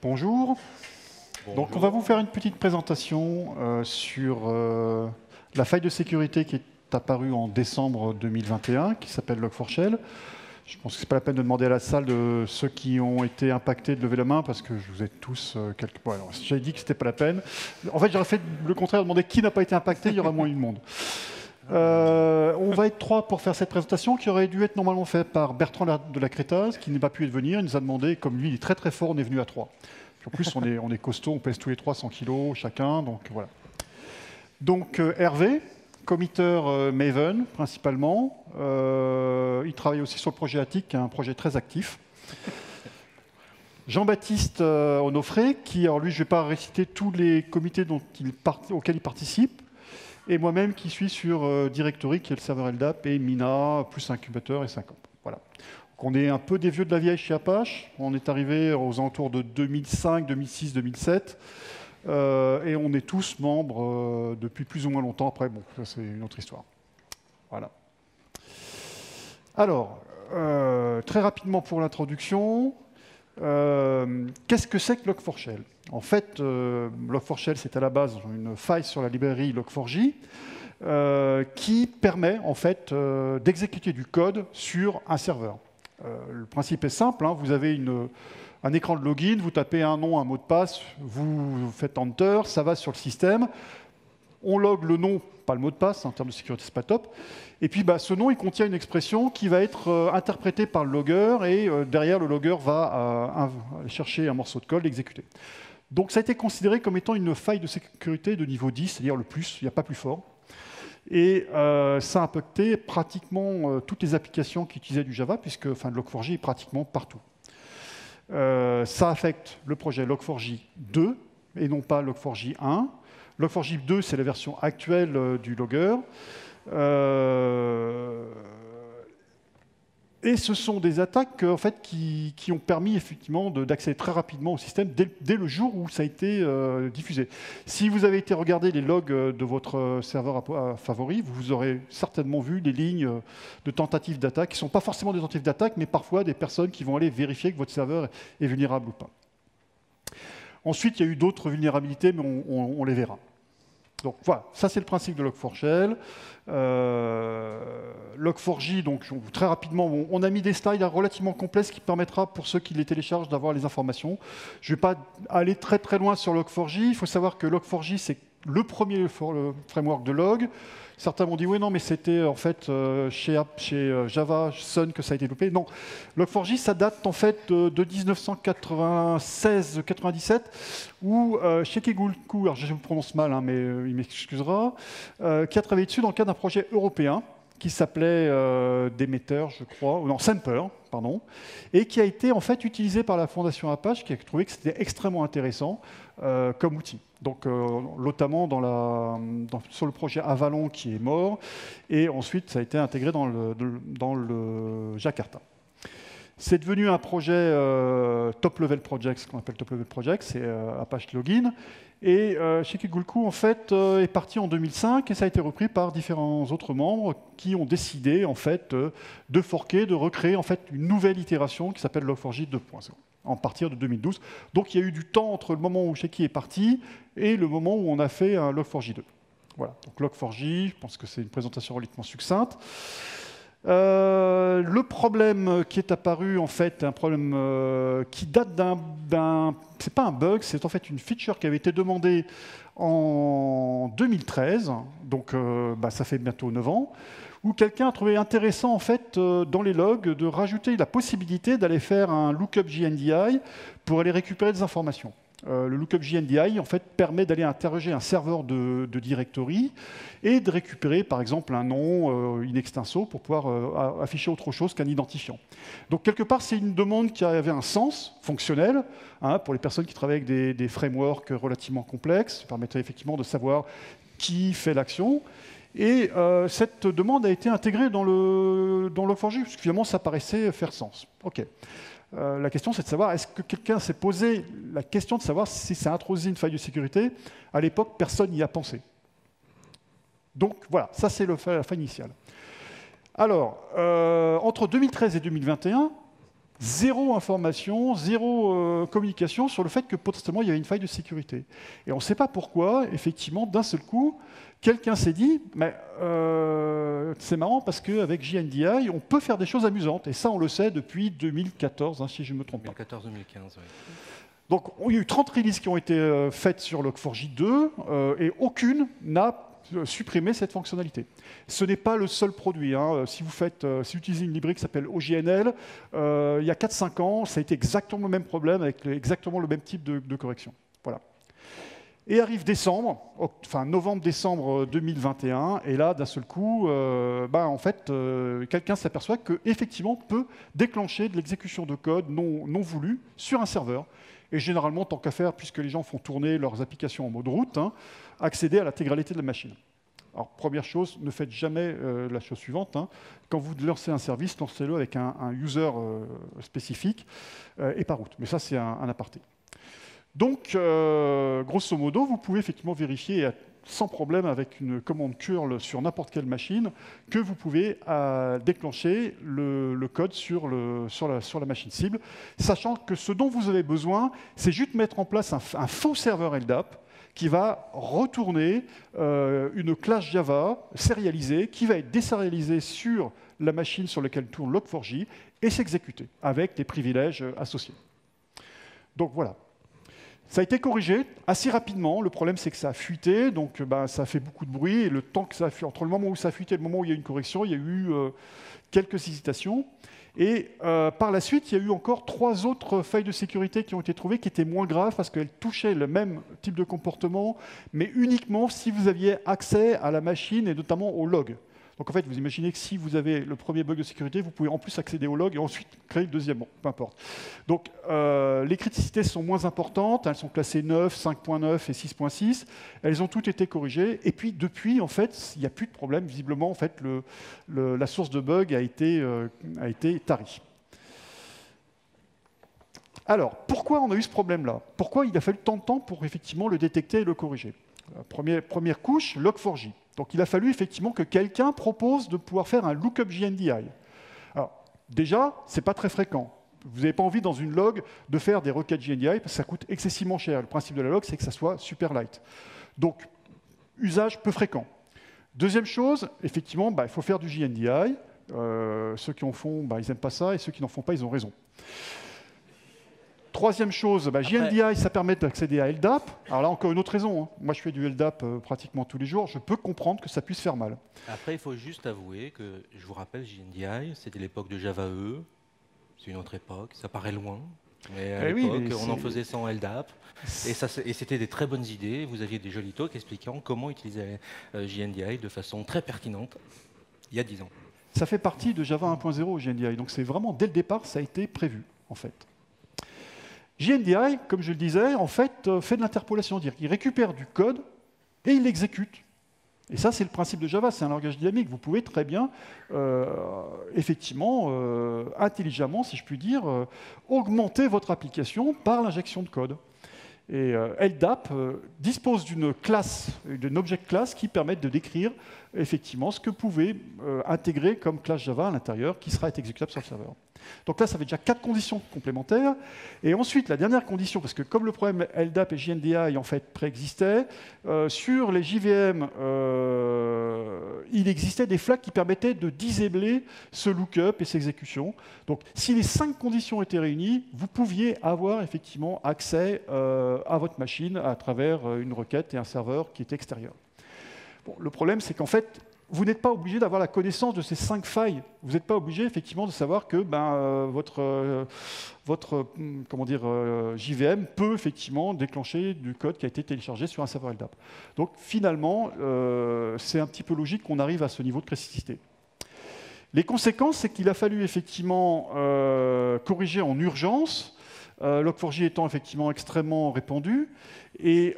Bonjour. Donc on va vous faire une petite présentation sur la faille de sécurité qui est apparue en décembre 2021, qui s'appelle Log4Shell. Je pense que ce n'est pas la peine de demander à la salle de ceux qui ont été impactés de lever la main, parce que vous êtes tous quelque part. Bon, j'avais dit que ce n'était pas la peine. En fait, j'aurais fait le contraire, demander qui n'a pas été impacté, il y aura moins de monde. On va être trois pour faire cette présentation, qui aurait dû être normalement faite par Bertrand de la Crétaz, qui n'a pas pu être venir. Il nous a demandé, comme lui, il est très très fort, on est venu à trois. En plus, on est costaud, on pèse tous les trois 100 kg chacun, donc voilà. Donc Hervé, committeur Maven principalement. Il travaille aussi sur le projet Attic, qui est un projet très actif. Jean-Baptiste Onofré, qui, alors lui, je ne vais pas réciter tous les comités auxquels il participe, et moi-même qui suis sur Directory, qui est le serveur LDAP, et Mina, plus incubateur et 50. Voilà. Donc on est un peu des vieux de la vieille chez Apache. On est arrivé aux alentours de 2005, 2006, 2007. Et on est tous membres depuis plus ou moins longtemps. Après, bon, ça c'est une autre histoire. Voilà. Alors, très rapidement pour l'introduction, qu'est-ce que c'est que Log4Shell? En fait, Log4Shell, c'est à la base une faille sur la librairie Log4j qui permet en fait d'exécuter du code sur un serveur. Le principe est simple, hein, vous avez un écran de login, vous tapez un nom, un mot de passe, vous faites Enter, ça va sur le système, on log le nom, pas le mot de passe, en termes de sécurité c'est pas top, et puis ce nom il contient une expression qui va être interprétée par le logger, et derrière le logger va chercher un morceau de code, l'exécuter. Donc ça a été considéré comme étant une faille de sécurité de niveau 10, c'est-à-dire le plus, il n'y a pas plus fort. Et ça a impacté pratiquement toutes les applications qui utilisaient du Java, puisque Log4j est pratiquement partout. Ça affecte le projet Log4j 2 et non pas Log4j 1. Log4j 2, c'est la version actuelle du logger. Et ce sont des attaques en fait, qui ont permis effectivement d'accéder très rapidement au système dès le jour où ça a été diffusé. Si vous avez été regarder les logs de votre serveur favori, vous aurez certainement vu des lignes de tentatives d'attaque qui ne sont pas forcément des tentatives d'attaque, mais parfois des personnes qui vont aller vérifier que votre serveur est vulnérable ou pas. Ensuite, il y a eu d'autres vulnérabilités, mais on les verra. Donc voilà, ça c'est le principe de Log4Shell. Log4j, donc très rapidement, on a mis des slides relativement complexes qui permettra pour ceux qui les téléchargent d'avoir les informations. Je ne vais pas aller très très loin sur Log4j. Il faut savoir que Log4j c'est le premier framework de log. Certains m'ont dit oui non mais c'était en fait chez Java Sun que ça a été développé. Non, Log4j ça date en fait de 1996-97 où Shekigulku, alors je me prononce mal hein, mais il m'excusera, qui a travaillé dessus dans le cadre d'un projet européen qui s'appelait Demeter, je crois, ou non, Semper, pardon, et qui a été en fait utilisé par la Fondation Apache, qui a trouvé que c'était extrêmement intéressant comme outil. Donc, notamment sur le projet Avalon qui est mort, et ensuite ça a été intégré dans le Jakarta. C'est devenu un projet top level project, ce qu'on appelle top level project, c'est Apache Login. Et Shekigulku, en fait, est parti en 2005 et ça a été repris par différents autres membres qui ont décidé, en fait, de forquer, de recréer en fait, une nouvelle itération qui s'appelle Log4j 2.0, en partir de 2012. Donc il y a eu du temps entre le moment où Sheki est parti et le moment où on a fait un Log4j 2. Voilà, donc Log4j, je pense que c'est une présentation relativement succincte. Le problème qui est apparu, en fait, un problème qui date c'est pas un bug, c'est en fait une feature qui avait été demandée en 2013, donc ça fait bientôt 9 ans, où quelqu'un a trouvé intéressant, en fait, dans les logs, de rajouter la possibilité d'aller faire un lookup JNDI pour aller récupérer des informations. Le lookup JNDI en fait, permet d'aller interroger un serveur de directory et de récupérer par exemple un nom in extenso pour pouvoir afficher autre chose qu'un identifiant. Donc quelque part c'est une demande qui avait un sens fonctionnel hein, pour les personnes qui travaillent avec des frameworks relativement complexes, ça permettrait effectivement de savoir qui fait l'action. Et cette demande a été intégrée dans Log4j parce que finalement ça paraissait faire sens. OK. La question, c'est de savoir, est-ce que quelqu'un s'est posé la question de savoir si ça introduisait une faille de sécurité? À l'époque, personne n'y a pensé. Donc voilà, ça c'est la faille initiale. Alors, entre 2013 et 2021, Zéro information, zéro communication sur le fait que potentiellement il y avait une faille de sécurité. Et on ne sait pas pourquoi, effectivement, d'un seul coup, quelqu'un s'est dit, mais c'est marrant parce qu'avec JNDI, on peut faire des choses amusantes. Et ça, on le sait depuis 2014, hein, si je ne me trompe pas. 2014-2015, oui. Donc, il y a eu 30 releases qui ont été faites sur Log4j 2 et aucune n'a supprimé cette fonctionnalité. Ce n'est pas le seul produit. Hein. Si vous utilisez une librairie qui s'appelle OJNL, il y a 4-5 ans, ça a été exactement le même problème avec exactement le même type de correction. Voilà. Et arrive novembre-décembre 2021, et là, d'un seul coup, quelqu'un s'aperçoit qu'effectivement peut déclencher de l'exécution de code non voulu sur un serveur. Et généralement, tant qu'à faire, puisque les gens font tourner leurs applications en mode route, hein, accéder à l'intégralité de la machine. Alors, première chose, ne faites jamais la chose suivante. Hein. Quand vous lancez un service, lancez-le avec un user spécifique et par route. Mais ça, c'est un aparté. Donc, grosso modo, vous pouvez effectivement vérifier sans problème avec une commande curl sur n'importe quelle machine que vous pouvez déclencher le code sur la machine cible, sachant que ce dont vous avez besoin, c'est juste mettre en place un faux serveur LDAP qui va retourner une classe Java sérialisée qui va être désérialisée sur la machine sur laquelle tourne Log4j et s'exécuter avec des privilèges associés. Donc voilà. Ça a été corrigé assez rapidement. Le problème, c'est que ça a fuité, donc ça a fait beaucoup de bruit. Et le temps que ça a fuité, entre le moment où ça a fuité et le moment où il y a eu une correction, il y a eu quelques hésitations. Et par la suite, il y a eu encore 3 autres failles de sécurité qui ont été trouvées, qui étaient moins graves parce qu'elles touchaient le même type de comportement, mais uniquement si vous aviez accès à la machine et notamment au log. Donc en fait, vous imaginez que si vous avez le premier bug de sécurité, vous pouvez en plus accéder au log et ensuite créer le deuxième, bon, peu importe. Donc les criticités sont moins importantes, elles sont classées 9, 5.9 et 6.6, elles ont toutes été corrigées, et puis depuis, en fait, il n'y a plus de problème, visiblement, en fait, la source de bug a été tarie. Alors, pourquoi on a eu ce problème-là? Pourquoi il a fallu tant de temps pour effectivement le détecter et le corriger? Première couche, Log4j. Donc il a fallu effectivement que quelqu'un propose de pouvoir faire un lookup JNDI. Alors déjà, ce n'est pas très fréquent. Vous n'avez pas envie dans une log de faire des requêtes JNDI parce que ça coûte excessivement cher. Le principe de la log, c'est que ça soit super light. Donc, usage peu fréquent. Deuxième chose, effectivement, il faut faire du JNDI. Ceux qui en font, ils n'aiment pas ça, et ceux qui n'en font pas, ils ont raison. Troisième chose, JNDI, ça permet d'accéder à LDAP. Alors là, encore une autre raison. Hein. Moi, je fais du LDAP pratiquement tous les jours. Je peux comprendre que ça puisse faire mal. Après, il faut juste avouer que, je vous rappelle, JNDI, c'était l'époque de Java E. C'est une autre époque. Ça paraît loin. Mais à l'époque, on en faisait sans LDAP. Et c'était des très bonnes idées. Vous aviez des jolis talks expliquant comment utiliser JNDI de façon très pertinente il y a 10 ans. Ça fait partie de Java 1.0, JNDI. Donc c'est vraiment, dès le départ, ça a été prévu, en fait. JNDI, comme je le disais, en fait de l'interpolation. C'est-à-dire qu'il récupère du code et il l'exécute. Et ça, c'est le principe de Java, c'est un langage dynamique. Vous pouvez très bien, effectivement, intelligemment, si je puis dire, augmenter votre application par l'injection de code. Et LDAP dispose d'une classe, d'une object class qui permet de décrire effectivement ce que vous pouvez intégrer comme classe Java à l'intérieur qui sera exécutable sur le serveur. Donc là, ça fait déjà 4 conditions complémentaires. Et ensuite, la dernière condition, parce que comme le problème LDAP et JNDI en fait préexistaient, sur les JVM, il existait des flags qui permettaient de disabler ce lookup et ces exécutions. Donc si les 5 conditions étaient réunies, vous pouviez avoir effectivement accès à votre machine à travers une requête et un serveur qui était extérieur. Bon, le problème, c'est qu'en fait, vous n'êtes pas obligé d'avoir la connaissance de ces 5 failles. Vous n'êtes pas obligé effectivement de savoir que votre JVM peut effectivement déclencher du code qui a été téléchargé sur un serveur LDAP. Donc finalement, c'est un petit peu logique qu'on arrive à ce niveau de criticité. Les conséquences, c'est qu'il a fallu effectivement corriger en urgence, Log4j étant effectivement extrêmement répandu. Et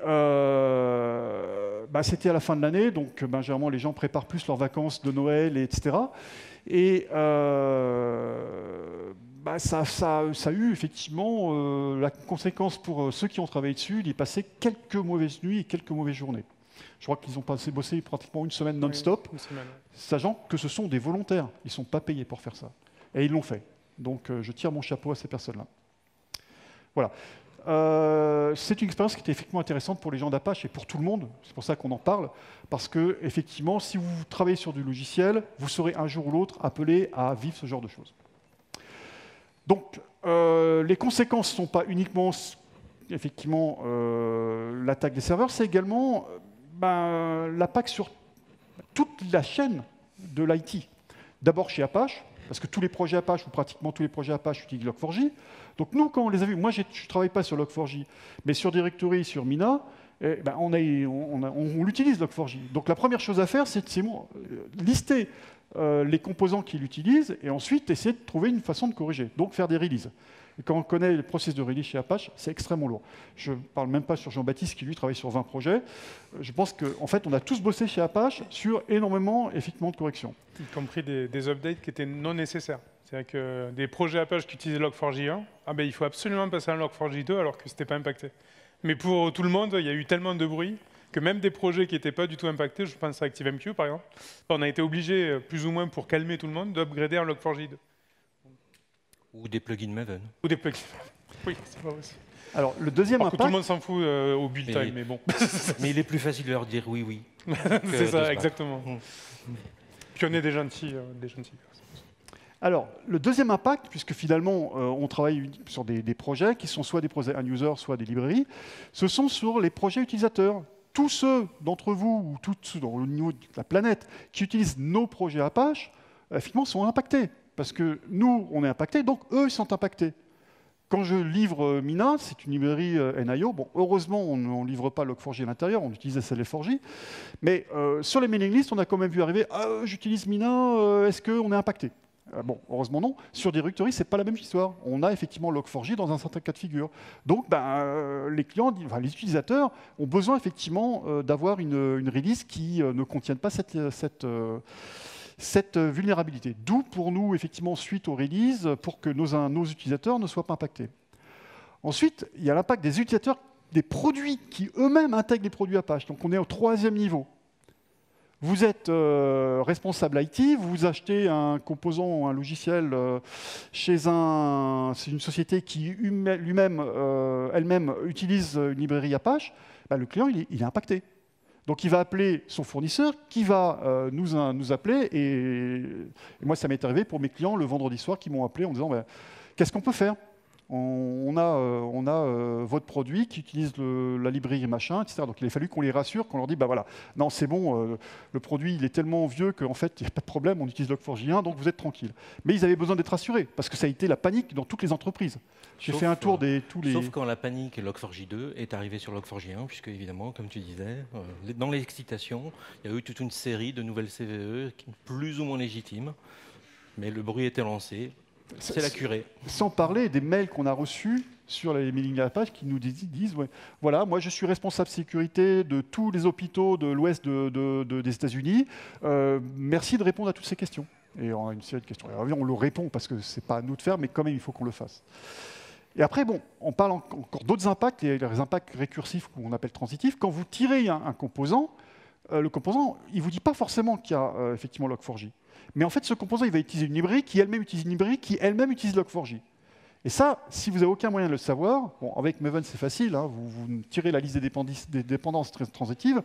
c'était à la fin de l'année, donc généralement les gens préparent plus leurs vacances de Noël, etc. Et ça a eu effectivement la conséquence pour ceux qui ont travaillé dessus d'y passer quelques mauvaises nuits et quelques mauvaises journées. Je crois qu'ils ont bossé pratiquement une semaine non-stop, sachant que ce sont des volontaires. Ils ne sont pas payés pour faire ça. Et ils l'ont fait. Donc je tire mon chapeau à ces personnes-là. Voilà. C'est une expérience qui était effectivement intéressante pour les gens d'Apache et pour tout le monde. C'est pour ça qu'on en parle. Parce que, effectivement, si vous travaillez sur du logiciel, vous serez un jour ou l'autre appelé à vivre ce genre de choses. Donc, les conséquences ne sont pas uniquement, effectivement, l'attaque des serveurs, c'est également l'impact sur toute la chaîne de l'IT. D'abord chez Apache, parce que tous les projets Apache, ou pratiquement tous les projets Apache, utilisent Log4j. Donc nous, quand on les a vus, moi je ne travaille pas sur Log4j, mais sur Directory, sur Mina, on l'utilise Log4j. Donc la première chose à faire, c'est lister les composants qui l'utilisent, et ensuite essayer de trouver une façon de corriger, donc faire des releases. Et quand on connaît le processus de release chez Apache, c'est extrêmement lourd. Je ne parle même pas sur Jean-Baptiste qui, lui, travaille sur 20 projets. Je pense qu'en fait, on a tous bossé chez Apache sur énormément, effectivement, de corrections. Y compris des updates qui étaient non nécessaires. C'est-à-dire que des projets Apache qui utilisaient Log4j1, il faut absolument passer à Log4j2 alors que ce n'était pas impacté. Mais pour tout le monde, il y a eu tellement de bruit que même des projets qui n'étaient pas du tout impactés, je pense à ActiveMQ par exemple, on a été obligé, plus ou moins pour calmer tout le monde, d'upgrader en Log4j2. Ou des plugins Maven. Ou des plugins. Oui, c'est pas aussi. Alors, le deuxième impact... Tout le monde s'en fout au build time, mais bon. Mais il est plus facile de leur dire oui, oui. C'est ça, exactement. Puis on est des gentils. Alors, le deuxième impact, puisque finalement, on travaille sur des projets qui sont soit des projets end-user, soit des librairies, ce sont sur les projets utilisateurs. Tous ceux d'entre vous, ou tous ceux au niveau de la planète, qui utilisent nos projets Apache, finalement, sont impactés. Parce que nous, on est impactés, donc eux, ils sont impactés. Quand je livre Mina, c'est une librairie NIO. Bon, heureusement, on ne livre pas Log4j à l'intérieur, on utilise SLF4j. Mais sur les mailing lists, on a quand même vu arriver « j'utilise Mina, est-ce qu'on est impacté ?» Bon, heureusement non. Sur Directory, ce n'est pas la même histoire. On a effectivement Log4j dans un certain cas de figure. Donc, les clients, les utilisateurs ont besoin effectivement d'avoir une release qui ne contienne pas cette vulnérabilité. D'où pour nous, effectivement, suite aux releases, pour que nos utilisateurs ne soient pas impactés. Ensuite, il y a l'impact des utilisateurs, des produits qui eux-mêmes intègrent les produits Apache. Donc on est au 3e niveau. Vous êtes responsable IT, vous achetez un composant, un logiciel chez c'est une société qui elle-même utilise une librairie Apache, le client il est impacté. Donc il va appeler son fournisseur qui va nous appeler. Et moi, ça m'est arrivé pour mes clients le vendredi soir qui m'ont appelé en disant qu'est-ce qu'on peut faire ? On a votre produit qui utilise la librairie machin, etc. Donc il a fallu qu'on les rassure, qu'on leur dise voilà, non c'est bon, le produit il est tellement vieux qu'en fait il n'y a pas de problème, on utilise Log4j1, donc vous êtes tranquille. Mais ils avaient besoin d'être rassurés parce que ça a été la panique dans toutes les entreprises. J'ai fait un tour des tous les. Sauf quand la panique Log4j2 est arrivée sur Log4j1, puisque évidemment, comme tu disais, dans l'excitation, il y a eu toute une série de nouvelles CVE plus ou moins légitimes, mais le bruit était lancé. C'est la curée. Sans parler des mails qu'on a reçus sur les mailing Apache qui nous disent voilà, moi je suis responsable sécurité de tous les hôpitaux de l'ouest des États-Unis. Merci de répondre à toutes ces questions. Et on a une série de questions. Alors, on le répond parce que ce n'est pas à nous de faire, mais quand même il faut qu'on le fasse. Et après, on parle encore d'autres impacts, les impacts récursifs qu'on appelle transitifs. Quand vous tirez un composant, le composant, il ne vous dit pas forcément qu'il y a effectivement Log4j. Mais en fait, ce composant, il va utiliser une librairie qui elle-même utilise une librairie qui elle-même utilise Log4j. Et ça, si vous n'avez aucun moyen de le savoir, avec Maven, c'est facile, vous tirez la liste des dépendances transitives,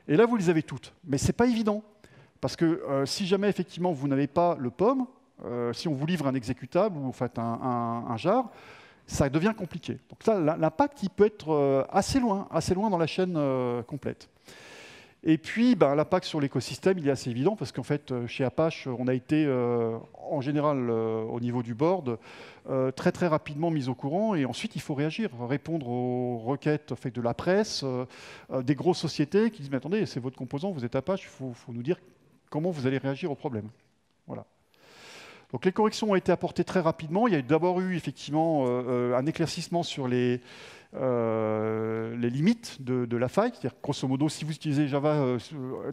et là, vous les avez toutes. Mais ce n'est pas évident. Parce que si jamais, effectivement, vous n'avez pas le POM, si on vous livre un exécutable ou en fait, un jar, ça devient compliqué. Donc ça, l'impact, il peut être assez loin dans la chaîne complète. Et puis, l'impact sur l'écosystème, il est assez évident parce qu'en fait, chez Apache, on a été, en général, au niveau du board, très très rapidement mis au courant. Et ensuite, il faut réagir, répondre aux requêtes de la presse, des grosses sociétés qui disent « Mais attendez, c'est votre composant, vous êtes Apache, il faut nous dire comment vous allez réagir au problème. » Voilà. Donc les corrections ont été apportées très rapidement. Il y a d'abord eu effectivement un éclaircissement sur les limites de la faille. C'est-à-dire, grosso modo, si vous utilisez Java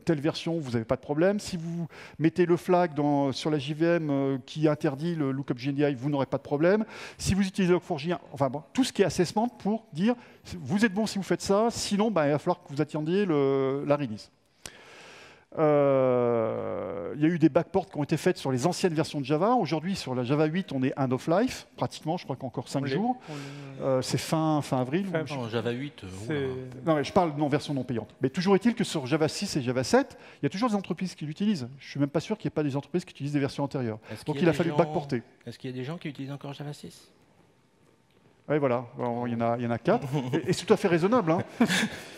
telle version, vous n'avez pas de problème. Si vous mettez le flag sur la JVM qui interdit le lookup GNDI, vous n'aurez pas de problème. Si vous utilisez Log4j, enfin bon, tout ce qui est assessment pour dire vous êtes bon si vous faites ça, sinon il va falloir que vous attendiez la release. Il y a eu des backports qui ont été faites sur les anciennes versions de Java. Aujourd'hui, sur la Java 8, on est end of life, pratiquement, je crois qu'encore 5 jours. C'est fin avril. Non, Java 8, non, mais je parle non version non payante. Mais toujours est-il que sur Java 6 et Java 7, il y a toujours des entreprises qui l'utilisent. Je ne suis même pas sûr qu'il n'y ait pas des entreprises qui utilisent des versions antérieures. Donc il a fallu backporter. Est-ce qu'il y a des gens qui utilisent encore Java 6 ? Oui, voilà, il y en a 4. Et c'est tout à fait raisonnable. Hein.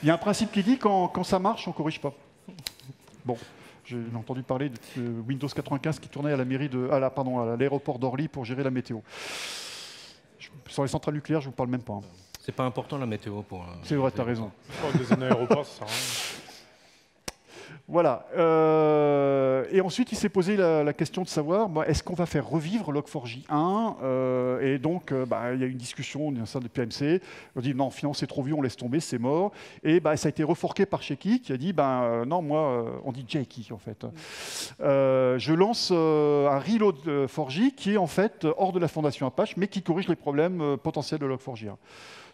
Il y a un principe qui dit quand ça marche, on ne corrige pas. Bon, j'ai entendu parler de Windows 95 qui tournait à la mairie à l'aéroport d'Orly pour gérer la météo. Sur les centrales nucléaires, je ne vous parle même pas. Hein. C'est pas important la météo pour. C'est vrai, tu as raison. Dans un aéroport, ça sert à rien. Voilà. Et ensuite, il s'est posé la question de savoir, est-ce qu'on va faire revivre Log4j 1 Et donc, il y a une discussion au sein de PMC. On dit, non, finalement, c'est trop vieux, on laisse tomber, c'est mort. Et ça a été reforké par Sheki, qui a dit, non, moi, on dit Jakey, en fait. Je lance un reload 4j qui est, en fait, hors de la fondation Apache, mais qui corrige les problèmes potentiels de Log4j 1.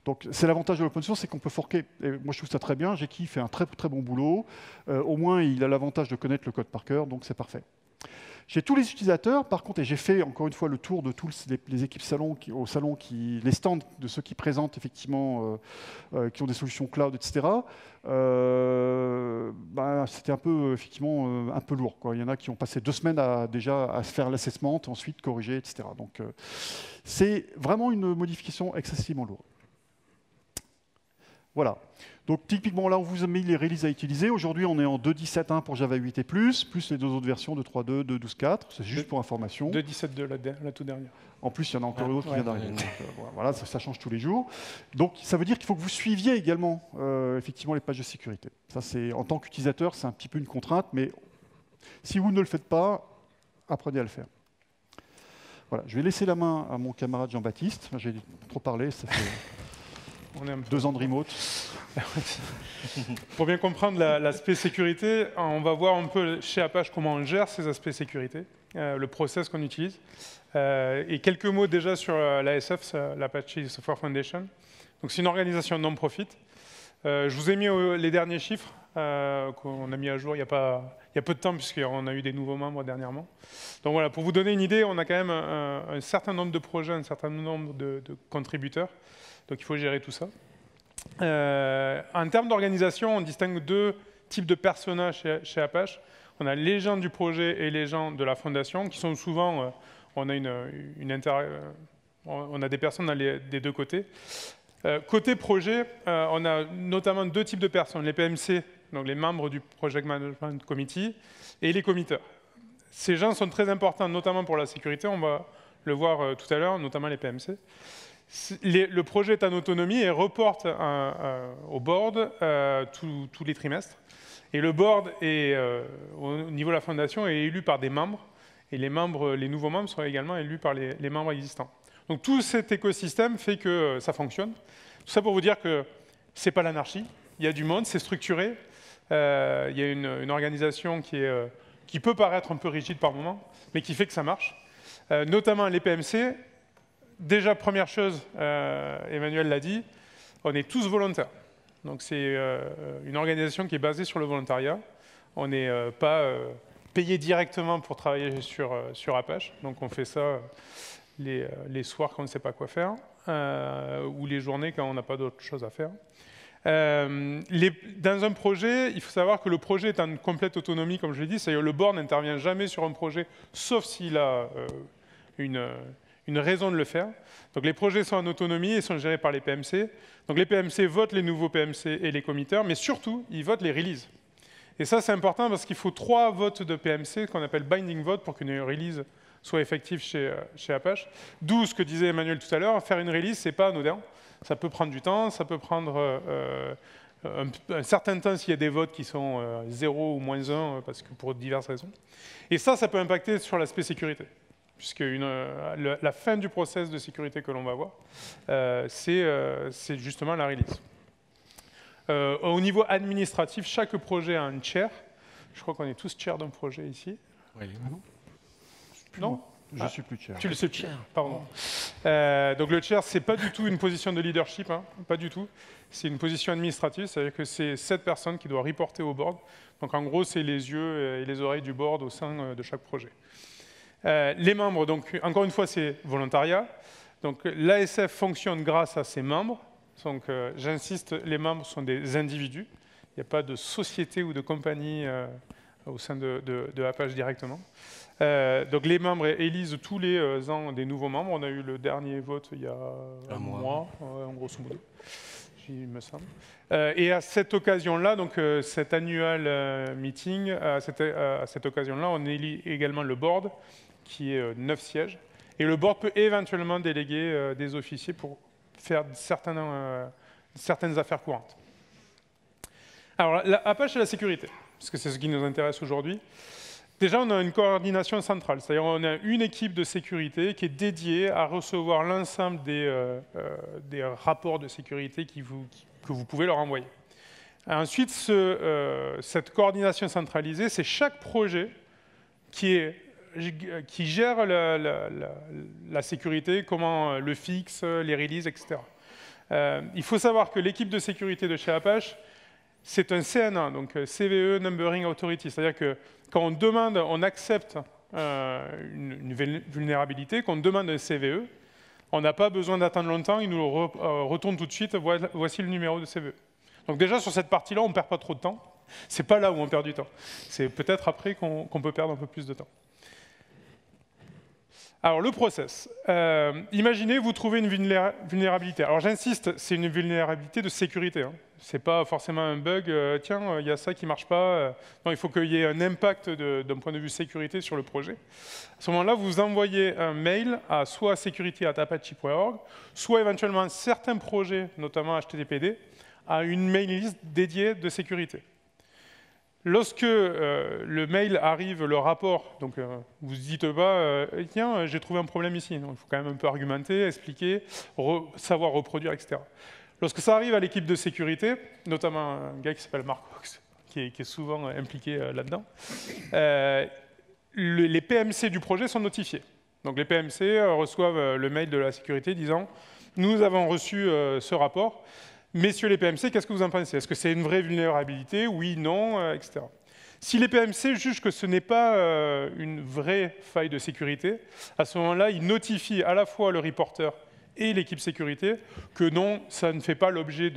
Donc, c'est l'avantage de l'open source, c'est qu'on peut forker. Et moi, je trouve ça très bien. Jeki fait un très, très bon boulot. Au moins, il a l'avantage de connaître le code par cœur, donc c'est parfait. Chez tous les utilisateurs, par contre, et j'ai fait encore une fois le tour de tous les équipes au salon, les stands de ceux qui présentent effectivement, qui ont des solutions cloud, etc. C'était un peu, effectivement, un peu lourd, quoi. Il y en a qui ont passé 2 semaines déjà à se faire l'assessment, ensuite corriger, etc. Donc, c'est vraiment une modification excessivement lourde. Voilà. Donc typiquement là, on vous a mis les releases à utiliser. Aujourd'hui, on est en 2.17.1 pour Java 8 et plus les 2 autres versions de 3.2, 2.12.4. C'est juste pour information. 2.17.2 la toute dernière. En plus, il y en a encore d'autres qui viennent d'arriver. Voilà, ça change tous les jours. Donc ça veut dire qu'il faut que vous suiviez également effectivement les pages de sécurité. Ça, en tant qu'utilisateur, c'est un petit peu une contrainte, mais si vous ne le faites pas, apprenez à le faire. Voilà, je vais laisser la main à mon camarade Jean-Baptiste. J'ai trop parlé, ça fait... On est 2 ans de remote. Pour bien comprendre l'aspect sécurité, on va voir un peu chez Apache comment on gère ces aspects sécurité, le process qu'on utilise. Et quelques mots déjà sur l'ASF, l'Apache Software Foundation. Donc c'est une organisation non-profit. Je vous ai mis les derniers chiffres qu'on a mis à jour il y a peu de temps, puisqu'on a eu des nouveaux membres dernièrement. Donc voilà, pour vous donner une idée, on a quand même un certain nombre de projets, un certain nombre de contributeurs. Donc il faut gérer tout ça. En termes d'organisation, on distingue 2 types de personas chez Apache. On a les gens du projet et les gens de la fondation, qui sont souvent... on a des personnes des 2 côtés. Côté projet, on a notamment 2 types de personnes. Les PMC, donc les membres du Project Management Committee, et les committeurs. Ces gens sont très importants, notamment pour la sécurité. On va le voir tout à l'heure, notamment les PMC. Le projet est en autonomie et reporte au board tous les trimestres. Et le board, au niveau de la fondation, est élu par des membres. Et les nouveaux membres sont également élus par les membres existants. Donc tout cet écosystème fait que ça fonctionne. Tout ça pour vous dire que ce n'est pas l'anarchie. Il y a du monde, c'est structuré. Il y a une organisation qui peut paraître un peu rigide par moment, mais qui fait que ça marche. Notamment les PMC. Déjà, première chose, Emmanuel l'a dit, on est tous volontaires. Donc c'est une organisation qui est basée sur le volontariat. On n'est pas payé directement pour travailler sur Apache. Donc on fait ça les soirs quand on ne sait pas quoi faire, ou les journées quand on n'a pas d'autre chose à faire. Dans un projet, il faut savoir que le projet est en complète autonomie, comme je l'ai dit. C'est-à-dire le board n'intervient jamais sur un projet, sauf s'il a une raison de le faire. Donc les projets sont en autonomie et sont gérés par les PMC. Donc les PMC votent les nouveaux PMC et les committeurs, mais surtout, ils votent les releases. Et ça, c'est important parce qu'il faut 3 votes de PMC, qu'on appelle binding vote, pour qu'une release soit effective chez Apache. D'où ce que disait Emmanuel tout à l'heure, faire une release, c'est pas anodin. Ça peut prendre du temps, ça peut prendre un certain temps s'il y a des votes qui sont 0 ou -1, parce que pour diverses raisons. Et ça peut impacter sur l'aspect sécurité. Puisque la fin du process de sécurité que l'on va voir, c'est justement la release. Au niveau administratif, chaque projet a un chair. Je crois qu'on est tous chair d'un projet ici. Oui. Non ? Je suis plus chair. Tu le sais chair, pardon. Donc le chair, c'est pas du tout une position de leadership, hein, pas du tout. C'est une position administrative, c'est-à-dire que c'est 7 personnes qui doivent reporter au board. Donc en gros, c'est les yeux et les oreilles du board au sein de chaque projet. Les membres, donc encore une fois, c'est volontariat. Donc l'ASF fonctionne grâce à ses membres. Donc j'insiste, les membres sont des individus. Il n'y a pas de société ou de compagnie au sein de Apache directement. Donc les membres élisent tous les ans des nouveaux membres. On a eu le dernier vote il y a un mois, en grosso modo, il me semble. Et à cette occasion-là, donc cet annual meeting, à cette occasion-là, on élit également le board, qui est 9 sièges. Et le board peut éventuellement déléguer des officiers pour faire certaines affaires courantes. Alors, Apache et la sécurité, parce que c'est ce qui nous intéresse aujourd'hui. Déjà, on a une coordination centrale, c'est-à-dire on a une équipe de sécurité qui est dédiée à recevoir l'ensemble des rapports de sécurité que vous pouvez leur envoyer. Ensuite, cette coordination centralisée, c'est chaque projet qui gère la sécurité, comment le fixe, les releases, etc. Il faut savoir que l'équipe de sécurité de chez Apache, c'est un CNA, donc CVE Numbering Authority, c'est-à-dire que quand on demande, on accepte une vulnérabilité, qu'on demande un CVE, on n'a pas besoin d'attendre longtemps, il nous le retourne tout de suite, voici le numéro de CVE. Donc déjà, sur cette partie-là, on ne perd pas trop de temps. Ce n'est pas là où on perd du temps. C'est peut-être après qu'on peut perdre un peu plus de temps. Alors, le process. Imaginez, vous trouvez une vulnérabilité. Alors, j'insiste, c'est une vulnérabilité de sécurité. Hein. Ce n'est pas forcément un bug, tiens, il y a ça qui ne marche pas. Non, il faut qu'il y ait un impact d'un point de vue sécurité sur le projet. À ce moment-là, vous envoyez un mail à soit security@apache.org, soit éventuellement certains projets, notamment HTTPD, à une mailing list dédiée de sécurité. Lorsque le mail arrive, le rapport, donc vous ne dites pas tiens, j'ai trouvé un problème ici. Donc, il faut quand même un peu argumenter, expliquer, savoir reproduire, etc. Lorsque ça arrive à l'équipe de sécurité, notamment un gars qui s'appelle Mark Hawks, qui est souvent impliqué là-dedans, les PMC du projet sont notifiés. Donc les PMC reçoivent le mail de la sécurité disant « Nous avons reçu ce rapport. Messieurs les PMC, qu'est-ce que vous en pensez? Est-ce que c'est une vraie vulnérabilité? Oui, non, etc. » Si les PMC jugent que ce n'est pas une vraie faille de sécurité, à ce moment-là, ils notifient à la fois le reporter et l'équipe sécurité que non, ça ne fait pas l'objet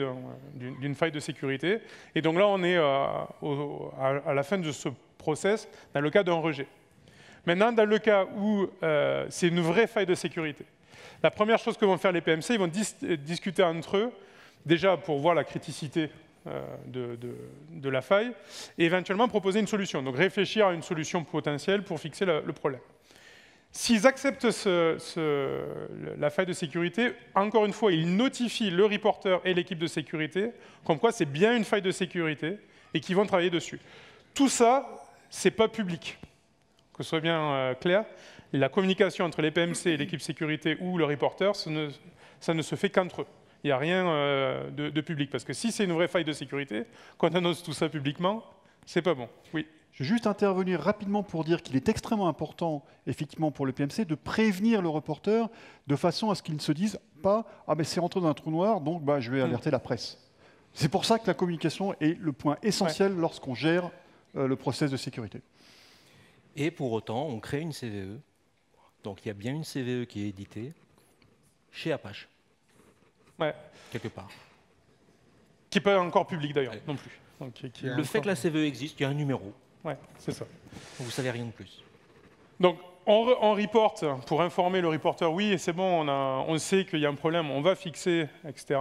d'une faille de sécurité. Et donc là, on est à la fin de ce process, dans le cas d'un rejet. Maintenant, dans le cas où c'est une vraie faille de sécurité, la première chose que vont faire les PMC, ils vont discuter entre eux, déjà pour voir la criticité de la faille, et éventuellement proposer une solution. Donc réfléchir à une solution potentielle pour fixer le problème. S'ils acceptent la faille de sécurité, encore une fois, ils notifient le reporter et l'équipe de sécurité, comme quoi c'est bien une faille de sécurité, et qu'ils vont travailler dessus. Tout ça, c'est pas public. Que ce soit bien clair, la communication entre les PMC et l'équipe sécurité ou le reporter, ça ne se fait qu'entre eux. Il n'y a rien de public. Parce que si c'est une vraie faille de sécurité, quand on annonce tout ça publiquement, c'est pas bon. Oui. Je vais juste intervenir rapidement pour dire qu'il est extrêmement important, effectivement, pour le PMC, de prévenir le reporter de façon à ce qu'il ne se dise pas « Ah, mais c'est rentré dans un trou noir, donc je vais alerter la presse ». C'est pour ça que la communication est le point essentiel lorsqu'on gère le process de sécurité. Et pour autant, on crée une CVE. Donc il y a bien une CVE qui est éditée chez Apache. Ouais. Quelque part. Qui n'est pas encore public d'ailleurs, non plus. Donc, le fait que la CVE existe, il y a un numéro. Ouais, c'est ça. Vous ne savez rien de plus. Donc, on reporte pour informer le reporter, oui, c'est bon, on sait qu'il y a un problème, on va fixer, etc.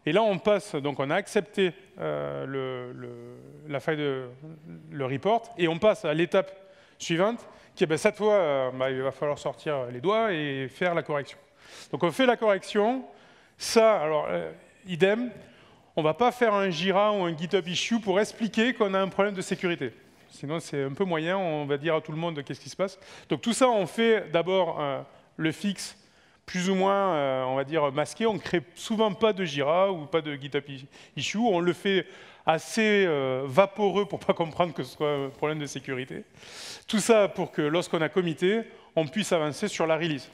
Et là, on passe, donc on a accepté la faille le report, et on passe à l'étape suivante, qui est cette fois, il va falloir sortir les doigts et faire la correction. Donc on fait la correction, ça, alors, idem, on ne va pas faire un Jira ou un GitHub issue pour expliquer qu'on a un problème de sécurité. Sinon, c'est un peu moyen, on va dire à tout le monde qu'est-ce qui se passe. Donc tout ça, on fait d'abord le fixe plus ou moins, on va dire, masqué. On ne crée souvent pas de Jira ou pas de GitHub issue. On le fait assez vaporeux pour ne pas comprendre que ce soit un problème de sécurité. Tout ça pour que lorsqu'on a commité, on puisse avancer sur la release.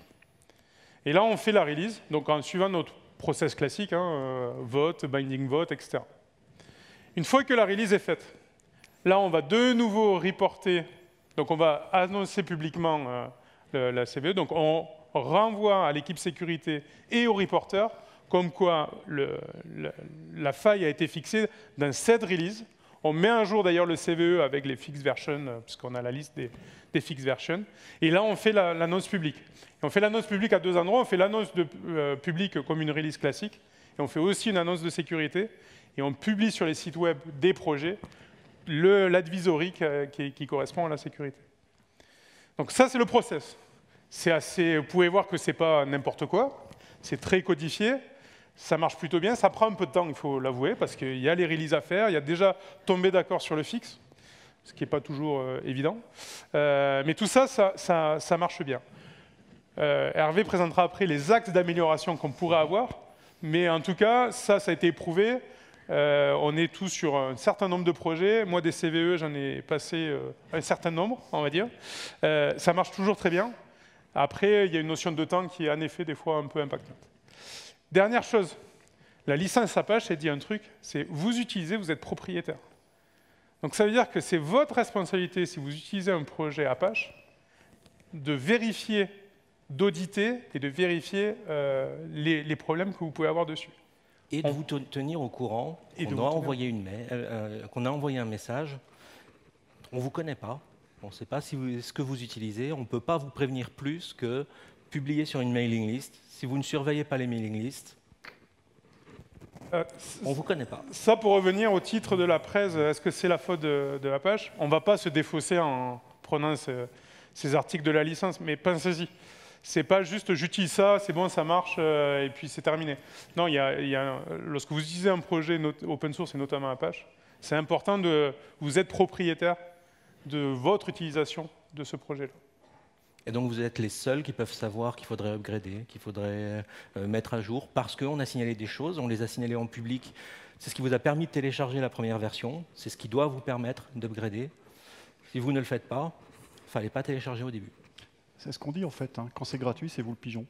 Et là, on fait la release, donc en suivant notre process classique, vote, binding vote, etc. Une fois que la release est faite, là, on va de nouveau reporter, donc on va annoncer publiquement la CVE, donc on renvoie à l'équipe sécurité et au reporter comme quoi la faille a été fixée dans cette release. On met un jour d'ailleurs le CVE avec les fixed versions, puisqu'on a la liste des fixed versions. Et là, on fait l'annonce publique. Et on fait l'annonce publique à deux endroits. On fait l'annonce publique comme une release classique. Et on fait aussi une annonce de sécurité. Et on publie sur les sites web des projets l'advisory qui correspond à la sécurité. Donc ça, c'est le process. Vous pouvez voir que ce n'est pas n'importe quoi. C'est très codifié. Ça marche plutôt bien. Ça prend un peu de temps, il faut l'avouer, parce qu'il y a les releases à faire. Il y a déjà tombé d'accord sur le fixe, ce qui n'est pas toujours évident. Mais tout ça, ça marche bien. Hervé présentera après les axes d'amélioration qu'on pourrait avoir. Mais en tout cas, ça a été éprouvé. On est tous sur un certain nombre de projets. Moi, des CVE, j'en ai passé un certain nombre, on va dire. Ça marche toujours très bien. Après, il y a une notion de temps qui est en effet des fois un peu impactante. Dernière chose, la licence Apache, elle dit un truc, c'est vous utilisez, vous êtes propriétaire. Donc ça veut dire que c'est votre responsabilité, si vous utilisez un projet Apache, de vérifier, d'auditer et de vérifier les problèmes que vous pouvez avoir dessus. Et de vous tenir au courant qu'on a envoyé un message, on ne vous connaît pas, on ne sait pas ce que vous utilisez, on ne peut pas vous prévenir plus que publier sur une mailing list. Si vous ne surveillez pas les mailing lists, on ne vous connaît pas. Ça, pour revenir au titre de la presse, est-ce que c'est la faute de Apache? On ne va pas se défausser en prenant ces articles de la licence, mais pensez-y. C'est pas juste j'utilise ça, c'est bon, ça marche, et puis c'est terminé. Non, lorsque vous utilisez un projet open source, et notamment Apache, c'est important vous êtes propriétaire de votre utilisation de ce projet-là. Et donc vous êtes les seuls qui peuvent savoir qu'il faudrait upgrader, qu'il faudrait mettre à jour, parce qu'on a signalé des choses, on les a signalées en public. C'est ce qui vous a permis de télécharger la première version, c'est ce qui doit vous permettre d'upgrader. Si vous ne le faites pas, il ne fallait pas télécharger au début. C'est ce qu'on dit en fait, hein. Quand c'est gratuit, c'est vous le pigeon.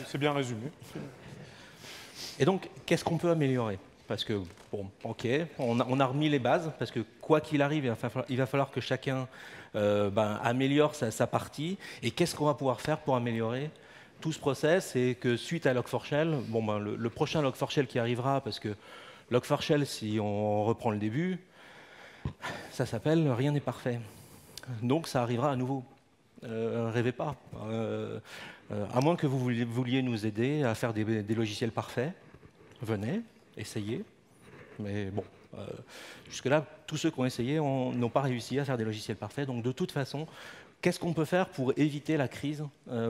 C'est bien résumé. Et donc, qu'est-ce qu'on peut améliorer? Parce que, bon, ok, on a remis les bases, parce que quoi qu'il arrive, il va falloir que chacun améliore sa partie. Et qu'est-ce qu'on va pouvoir faire pour améliorer tout ce process? C'est que suite à Log4Shell, le prochain Log4Shell qui arrivera, parce que Log4Shell, si on reprend le début, ça s'appelle « Rien n'est parfait ». Donc ça arrivera à nouveau. Rêvez pas. À moins que vous vouliez nous aider à faire des logiciels parfaits, venez, essayez. Mais bon, jusque-là, tous ceux qui ont essayé n'ont pas réussi à faire des logiciels parfaits. Donc de toute façon, qu'est-ce qu'on peut faire pour éviter la crise,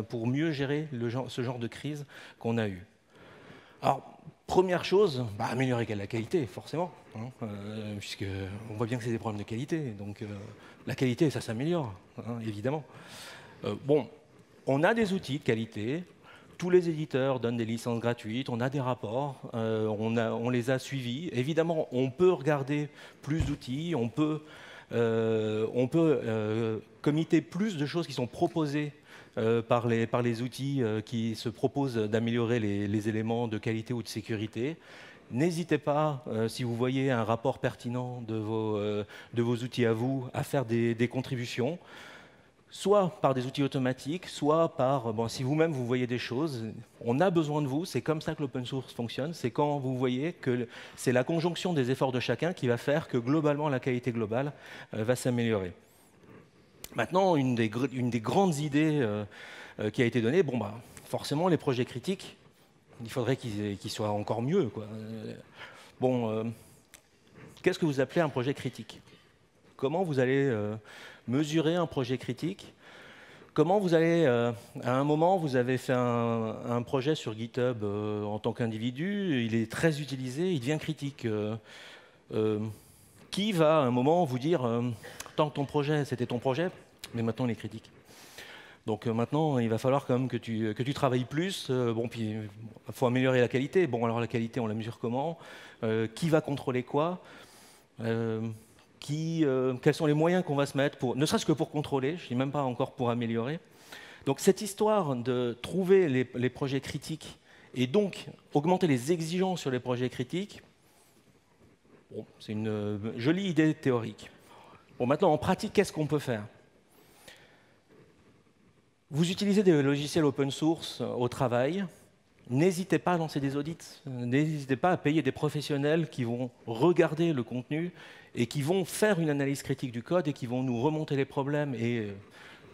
pour mieux gérer ce genre de crise qu'on a eu? Alors, première chose, améliorer la qualité, forcément, hein, puisqu'on voit bien que c'est des problèmes de qualité. Donc la qualité, ça s'améliore, hein, évidemment. On a des outils de qualité. Tous les éditeurs donnent des licences gratuites, on a des rapports, on les a suivis. Évidemment, on peut regarder plus d'outils, on peut committer plus de choses qui sont proposées par les outils qui se proposent d'améliorer les éléments de qualité ou de sécurité. N'hésitez pas, si vous voyez un rapport pertinent de vos outils à vous, à faire des contributions, soit par des outils automatiques, soit par, si vous-même vous voyez des choses, on a besoin de vous, c'est comme ça que l'open source fonctionne, c'est quand vous voyez que c'est la conjonction des efforts de chacun qui va faire que globalement la qualité globale va s'améliorer. Maintenant, une des grandes idées qui a été donnée, forcément les projets critiques, il faudrait qu'ils soient encore mieux, quoi. Qu'est-ce que vous appelez un projet critique? Comment vous allez mesurer un projet critique? Comment vous allez, à un moment, vous avez fait un projet sur GitHub en tant qu'individu, il est très utilisé, il devient critique. Qui va, à un moment, vous dire tant que ton projet, c'était ton projet, mais maintenant, il est critique. Donc maintenant, il va falloir quand même que tu travailles plus. Puis il faut améliorer la qualité. Alors la qualité, on la mesure comment? Qui va contrôler quoi? quels sont les moyens qu'on va se mettre, ne serait-ce que pour contrôler, je ne dis même pas encore pour améliorer. Donc cette histoire de trouver les projets critiques et donc augmenter les exigences sur les projets critiques, bon, c'est une jolie idée théorique. Bon, maintenant, en pratique, qu'est-ce qu'on peut faire? Vous utilisez des logiciels open source au travail, n'hésitez pas à lancer des audits, n'hésitez pas à payer des professionnels qui vont regarder le contenu et qui vont faire une analyse critique du code et qui vont nous remonter les problèmes et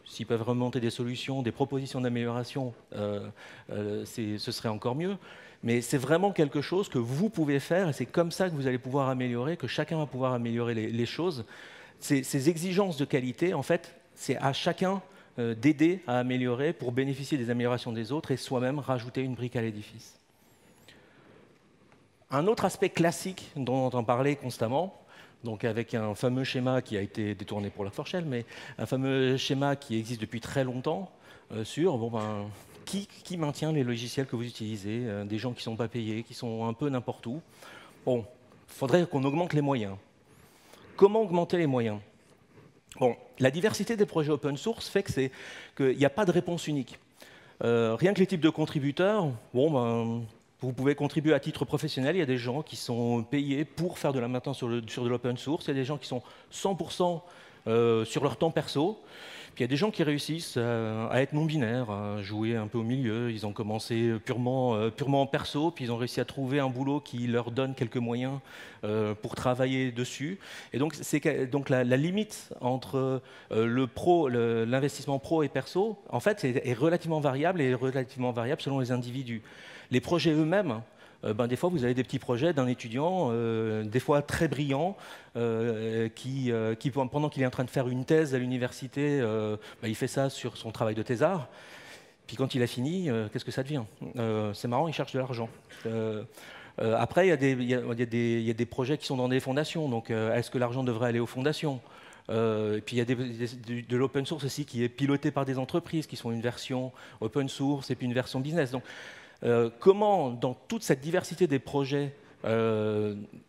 s'ils peuvent remonter des solutions, des propositions d'amélioration, ce serait encore mieux. Mais c'est vraiment quelque chose que vous pouvez faire et c'est comme ça que vous allez pouvoir améliorer, que chacun va pouvoir améliorer les choses. Ces exigences de qualité, en fait, c'est à chacun d'aider à améliorer pour bénéficier des améliorations des autres et soi-même rajouter une brique à l'édifice. Un autre aspect classique dont on entend parler constamment, donc avec un fameux schéma qui a été détourné pour Log4Shell, mais un fameux schéma qui existe depuis très longtemps sur qui maintient les logiciels que vous utilisez, des gens qui ne sont pas payés, qui sont un peu n'importe où. Bon, il faudrait qu'on augmente les moyens. Comment augmenter les moyens? Bon, la diversité des projets open source fait qu'il n'y a pas de réponse unique. Rien que les types de contributeurs, bon, vous pouvez contribuer à titre professionnel, il y a des gens qui sont payés pour faire de la maintenance sur de l'open source, il y a des gens qui sont 100% sur leur temps perso, puis il y a des gens qui réussissent à être non-binaires, à jouer un peu au milieu, ils ont commencé purement perso, puis ils ont réussi à trouver un boulot qui leur donne quelques moyens pour travailler dessus. Et donc la limite entre l'investissement pro et perso, en fait, est relativement variable et relativement variable selon les individus. Les projets eux-mêmes, des fois, vous avez des petits projets d'un étudiant, des fois très brillant, qui pendant qu'il est en train de faire une thèse à l'université, il fait ça sur son travail de thésard. Puis quand il a fini, qu'est-ce que ça devient? C'est marrant, il cherche de l'argent. Après, il y a des projets qui sont dans des fondations. Donc, est-ce que l'argent devrait aller aux fondations? Et puis il y a de l'open source aussi qui est piloté par des entreprises qui sont une version open source et puis une version business. Donc, comment, dans toute cette diversité des projets,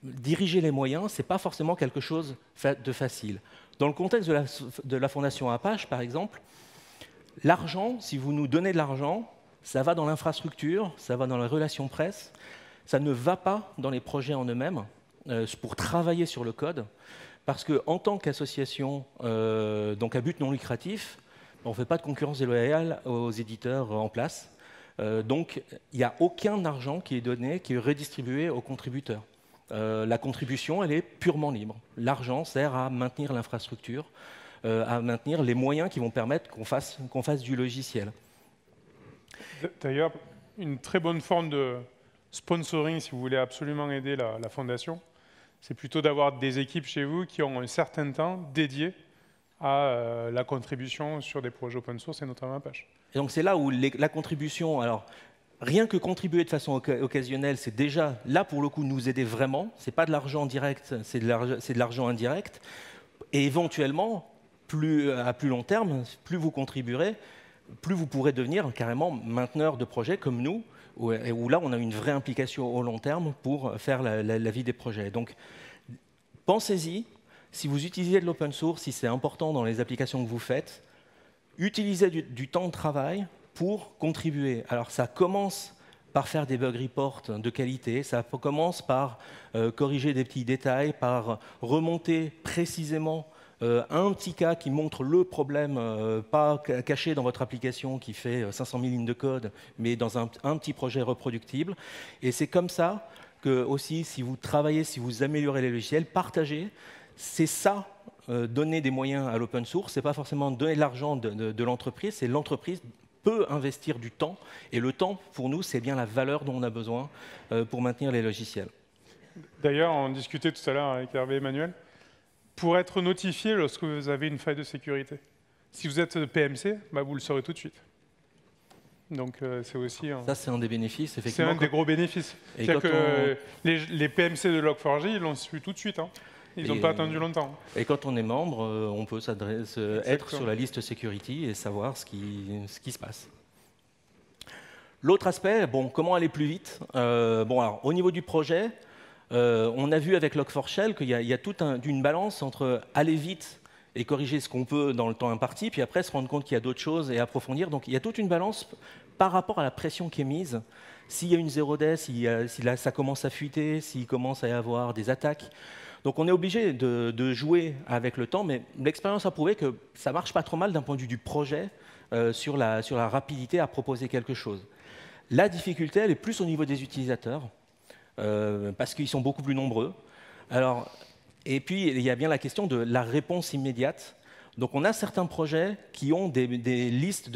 diriger les moyens, ce n'est pas forcément quelque chose de facile. Dans le contexte de la fondation Apache, par exemple, l'argent, si vous nous donnez de l'argent, ça va dans l'infrastructure, ça va dans la relation presse, ça ne va pas dans les projets en eux-mêmes pour travailler sur le code, parce qu'en tant qu'association donc à but non lucratif, on ne fait pas de concurrence déloyale aux éditeurs en place. Donc, il n'y a aucun argent qui est donné, qui est redistribué aux contributeurs. La contribution, elle est purement libre. L'argent sert à maintenir l'infrastructure, à maintenir les moyens qui vont permettre qu'on fasse du logiciel. D'ailleurs, une très bonne forme de sponsoring, si vous voulez absolument aider la fondation, c'est plutôt d'avoir des équipes chez vous qui ont un certain temps dédié à la contribution sur des projets open source et notamment Apache. Et donc c'est là où la contribution, alors rien que contribuer de façon occasionnelle, c'est déjà là pour le coup nous aider vraiment. C'est pas de l'argent direct, c'est de l'argent indirect. Et éventuellement, à plus long terme, plus vous contribuerez, plus vous pourrez devenir carrément mainteneur de projets comme nous, où là on a une vraie implication au long terme pour faire la vie des projets. Donc pensez-y. Si vous utilisez de l'open source, si c'est important dans les applications que vous faites, utilisez du temps de travail pour contribuer. Alors ça commence par faire des bug reports de qualité, ça commence par corriger des petits détails, par remonter précisément un petit cas qui montre le problème, pas caché dans votre application qui fait 500 000 lignes de code, mais dans un petit projet reproductible. Et c'est comme ça que aussi, si vous travaillez, si vous améliorez les logiciels, partagez. C'est ça, donner des moyens à l'open source, ce n'est pas forcément donner de l'argent de l'entreprise, c'est l'entreprise peut investir du temps, et le temps, pour nous, c'est bien la valeur dont on a besoin pour maintenir les logiciels. D'ailleurs, on discutait tout à l'heure avec Hervé et Emmanuel, pour être notifié lorsque vous avez une faille de sécurité. Si vous êtes PMC, vous le saurez tout de suite. Donc c'est aussi... Ça, c'est un des bénéfices, effectivement. C'est un des gros bénéfices. C'est-à-dire que les PMC de Log4j, ils l'ont su tout de suite. Ils n'ont pas attendu longtemps. Et quand on est membre, on peut être sur la liste security et savoir ce qui se passe. L'autre aspect, comment aller plus vite? Alors, au niveau du projet, On a vu avec Log4Shell qu'il y a toute une balance entre aller vite et corriger ce qu'on peut dans le temps imparti, puis après se rendre compte qu'il y a d'autres choses et approfondir. Donc il y a toute une balance par rapport à la pression qui est mise. S'il y a une 0D, si là, ça commence à fuiter, s'il commence à y avoir des attaques. Donc on est obligé de jouer avec le temps, mais l'expérience a prouvé que ça ne marche pas trop mal d'un point de vue du projet sur la rapidité à proposer quelque chose. La difficulté, elle est plus au niveau des utilisateurs, parce qu'ils sont beaucoup plus nombreux. Alors, et puis, il y a bien la question de la réponse immédiate. Donc on a certains projets qui ont des listes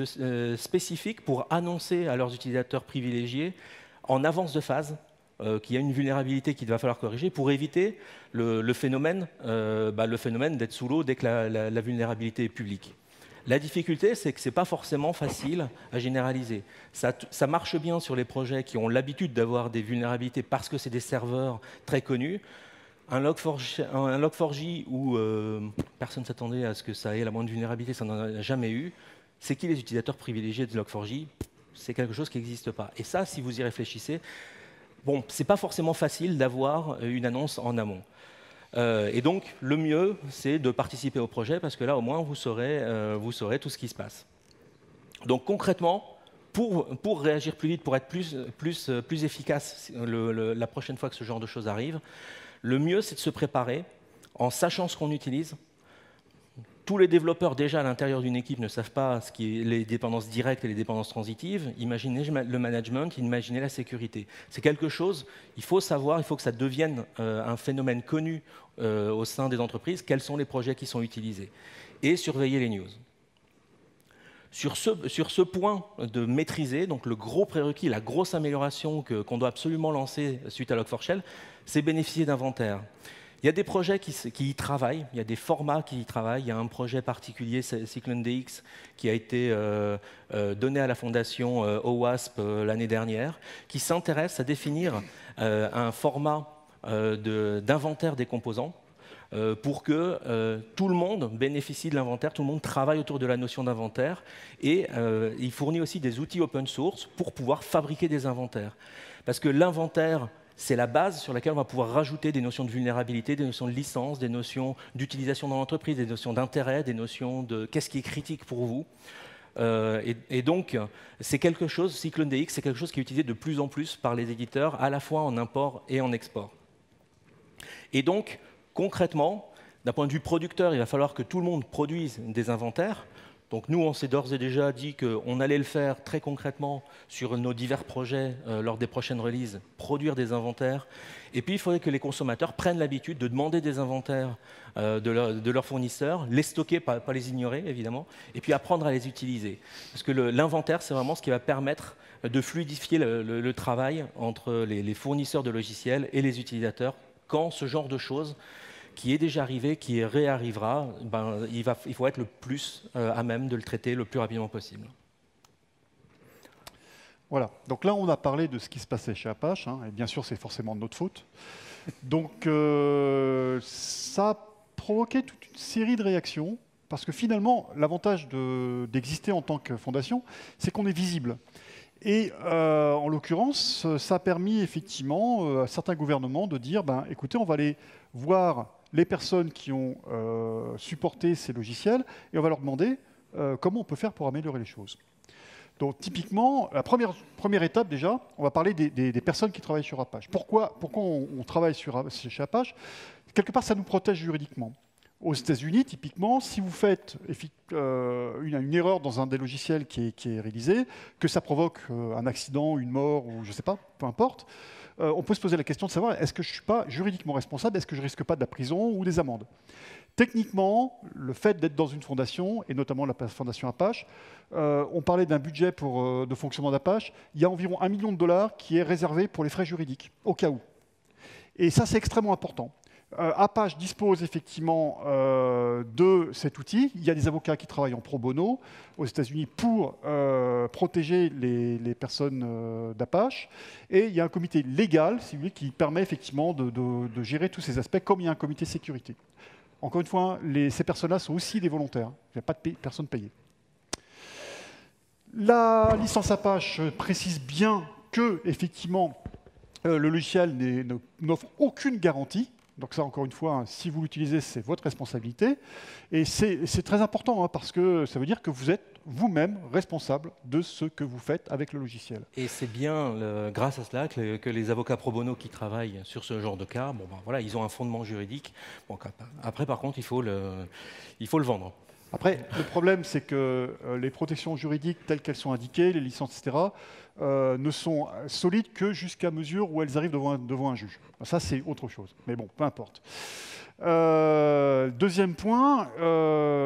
spécifiques pour annoncer à leurs utilisateurs privilégiés en avance de phase qu'il y a une vulnérabilité qu'il va falloir corriger pour éviter le phénomène d'être sous l'eau dès que la vulnérabilité est publique. La difficulté, c'est que ce n'est pas forcément facile à généraliser. Ça marche bien sur les projets qui ont l'habitude d'avoir des vulnérabilités parce que c'est des serveurs très connus. Un Log4j où personne ne s'attendait à ce que ça ait la moindre vulnérabilité, ça n'en a jamais eu. C'est qui les utilisateurs privilégiés de Log4j? C'est quelque chose qui n'existe pas. Et ça, si vous y réfléchissez, bon, ce n'est pas forcément facile d'avoir une annonce en amont. Et donc, le mieux, c'est de participer au projet, parce que là, au moins, vous saurez tout ce qui se passe. Donc, concrètement, pour réagir plus vite, pour être plus efficace la prochaine fois que ce genre de choses arrive, le mieux, c'est de se préparer en sachant ce qu'on utilise. Tous les développeurs, déjà à l'intérieur d'une équipe, ne savent pas ce qui est les dépendances directes et les dépendances transitives. Imaginez le management, imaginez la sécurité. C'est quelque chose, il faut savoir, il faut que ça devienne un phénomène connu au sein des entreprises, quels sont les projets qui sont utilisés. Et surveiller les news. Sur ce point de maîtriser, donc le gros prérequis, la grosse amélioration qu'on doit absolument lancer suite à Log4Shell, c'est bénéficier d'inventaire. Il y a des projets qui y travaillent, il y a des formats qui y travaillent. Il y a un projet particulier, CycloneDX, qui a été donné à la fondation OWASP l'année dernière, qui s'intéresse à définir un format d'inventaire des composants pour que tout le monde bénéficie de l'inventaire, tout le monde travaille autour de la notion d'inventaire, et il fournit aussi des outils open source pour pouvoir fabriquer des inventaires. Parce que l'inventaire, c'est la base sur laquelle on va pouvoir rajouter des notions de vulnérabilité, des notions de licence, des notions d'utilisation dans l'entreprise, des notions d'intérêt, des notions de qu'est-ce qui est critique pour vous. Et donc, c'est quelque chose, CycloneDX, c'est quelque chose qui est utilisé de plus en plus par les éditeurs, à la fois en import et en export. Et donc, concrètement, d'un point de vue producteur, il va falloir que tout le monde produise des inventaires. Donc nous, on s'est d'ores et déjà dit qu'on allait le faire très concrètement sur nos divers projets lors des prochaines releases, produire des inventaires. Et puis, il faudrait que les consommateurs prennent l'habitude de demander des inventaires de leurs fournisseurs, les stocker, pas les ignorer, évidemment, et puis apprendre à les utiliser. Parce que l'inventaire, c'est vraiment ce qui va permettre de fluidifier le travail entre les fournisseurs de logiciels et les utilisateurs quand ce genre de choses qui est déjà arrivé, qui réarrivera, il faut être le plus à même de le traiter le plus rapidement possible. Voilà, donc là on a parlé de ce qui se passait chez Apache, et bien sûr c'est forcément de notre faute. Donc ça a provoqué toute une série de réactions, parce que finalement l'avantage d'exister en tant que fondation, c'est qu'on est visible. Et en l'occurrence, ça a permis effectivement à certains gouvernements de dire, écoutez, on va aller voir les personnes qui ont supporté ces logiciels et on va leur demander comment on peut faire pour améliorer les choses. Donc typiquement, la première étape déjà, on va parler des personnes qui travaillent sur Apache. Pourquoi on travaille chez Apache? Quelque part, ça nous protège juridiquement. Aux États-Unis, typiquement, si vous faites une erreur dans un des logiciels qui est réalisé, que ça provoque un accident, une mort, ou je ne sais pas, peu importe, on peut se poser la question de savoir est-ce que je ne suis pas juridiquement responsable, est-ce que je ne risque pas de la prison ou des amendes? Techniquement, le fait d'être dans une fondation, et notamment la fondation Apache, on parlait d'un budget de fonctionnement d'Apache, il y a environ $1 million qui est réservé pour les frais juridiques, au cas où. Et ça, c'est extrêmement important. Apache dispose effectivement de cet outil. Il y a des avocats qui travaillent en pro bono aux États-Unis pour protéger les personnes d'Apache. Et il y a un comité légal, si vous voulez, qui permet effectivement de gérer tous ces aspects, comme il y a un comité sécurité. Encore une fois, ces personnes-là sont aussi des volontaires. Il n'y a pas de personnes payées. La licence Apache précise bien que, effectivement, Le logiciel n'offre aucune garantie. Donc ça, encore une fois, hein, si vous l'utilisez, c'est votre responsabilité. Et c'est très important, hein, parce que ça veut dire que vous êtes vous-même responsable de ce que vous faites avec le logiciel. Et c'est bien grâce à cela que les avocats pro bono qui travaillent sur ce genre de cas, bon, ben, voilà, ils ont un fondement juridique. Bon, après, par contre, il faut le vendre. Après, le problème, c'est que les protections juridiques telles qu'elles sont indiquées, les licences, etc., ne sont solides que jusqu'à mesure où elles arrivent devant un juge. Ça, c'est autre chose. Mais bon, peu importe. Deuxième point,